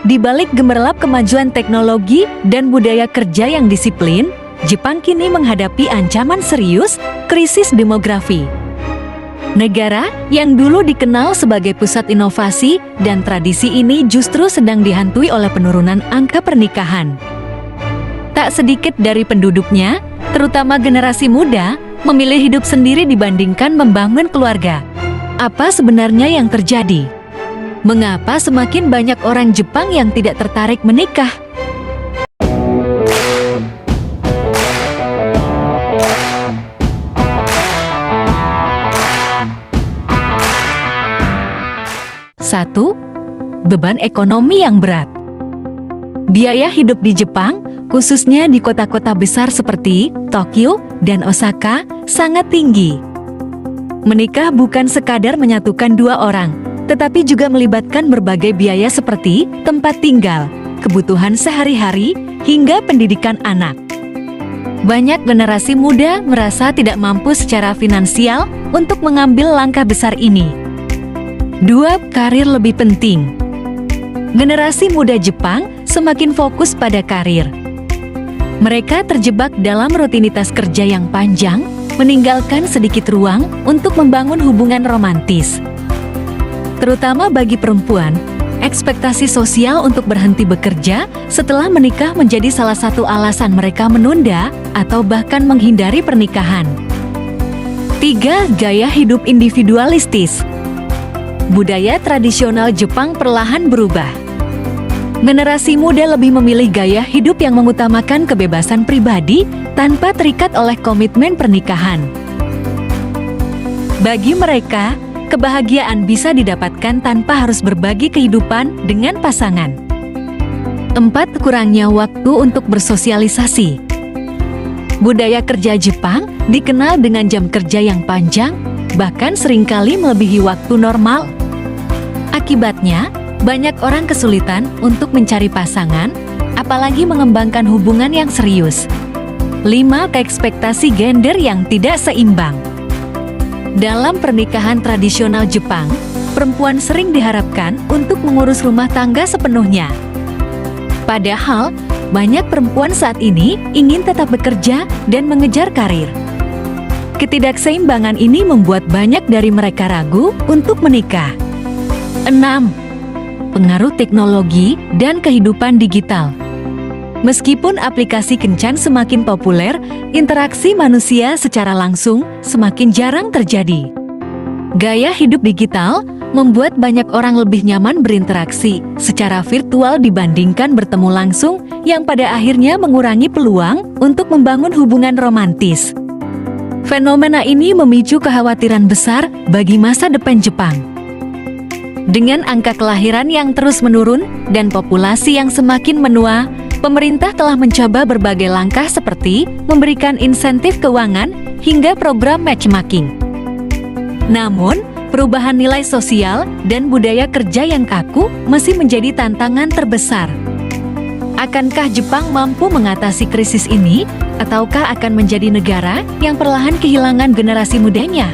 Di balik gemerlap kemajuan teknologi dan budaya kerja yang disiplin, Jepang kini menghadapi ancaman serius, krisis demografi. Negara yang dulu dikenal sebagai pusat inovasi dan tradisi ini justru sedang dihantui oleh penurunan angka pernikahan. Tak sedikit dari penduduknya, terutama generasi muda, memilih hidup sendiri dibandingkan membangun keluarga. Apa sebenarnya yang terjadi? Mengapa semakin banyak orang Jepang yang tidak tertarik menikah? Satu, beban ekonomi yang berat. Biaya hidup di Jepang, khususnya di kota-kota besar seperti Tokyo dan Osaka, sangat tinggi. Menikah bukan sekadar menyatukan dua orang, tetapi juga melibatkan berbagai biaya seperti tempat tinggal, kebutuhan sehari-hari, hingga pendidikan anak. Banyak generasi muda merasa tidak mampu secara finansial untuk mengambil langkah besar ini. 2. Karir lebih penting. Generasi muda Jepang semakin fokus pada karir. Mereka terjebak dalam rutinitas kerja yang panjang, meninggalkan sedikit ruang untuk membangun hubungan romantis. Terutama bagi perempuan, ekspektasi sosial untuk berhenti bekerja setelah menikah menjadi salah satu alasan mereka menunda atau bahkan menghindari pernikahan. 3. Gaya hidup individualistis. Budaya tradisional Jepang perlahan berubah. Generasi muda lebih memilih gaya hidup yang mengutamakan kebebasan pribadi tanpa terikat oleh komitmen pernikahan. Bagi mereka, kebahagiaan bisa didapatkan tanpa harus berbagi kehidupan dengan pasangan. 4. Kurangnya waktu untuk bersosialisasi. Budaya kerja Jepang dikenal dengan jam kerja yang panjang, bahkan seringkali melebihi waktu normal. Akibatnya, banyak orang kesulitan untuk mencari pasangan, apalagi mengembangkan hubungan yang serius. 5. Ekspektasi gender yang tidak seimbang. Dalam pernikahan tradisional Jepang, perempuan sering diharapkan untuk mengurus rumah tangga sepenuhnya. Padahal, banyak perempuan saat ini ingin tetap bekerja dan mengejar karir. Ketidakseimbangan ini membuat banyak dari mereka ragu untuk menikah. 6. Pengaruh teknologi dan kehidupan digital. Meskipun aplikasi kencan semakin populer, interaksi manusia secara langsung semakin jarang terjadi. Gaya hidup digital membuat banyak orang lebih nyaman berinteraksi secara virtual dibandingkan bertemu langsung, yang pada akhirnya mengurangi peluang untuk membangun hubungan romantis. Fenomena ini memicu kekhawatiran besar bagi masa depan Jepang. Dengan angka kelahiran yang terus menurun dan populasi yang semakin menua, pemerintah telah mencoba berbagai langkah seperti memberikan insentif keuangan hingga program matchmaking. Namun, perubahan nilai sosial dan budaya kerja yang kaku masih menjadi tantangan terbesar. Akankah Jepang mampu mengatasi krisis ini, ataukah akan menjadi negara yang perlahan kehilangan generasi mudanya?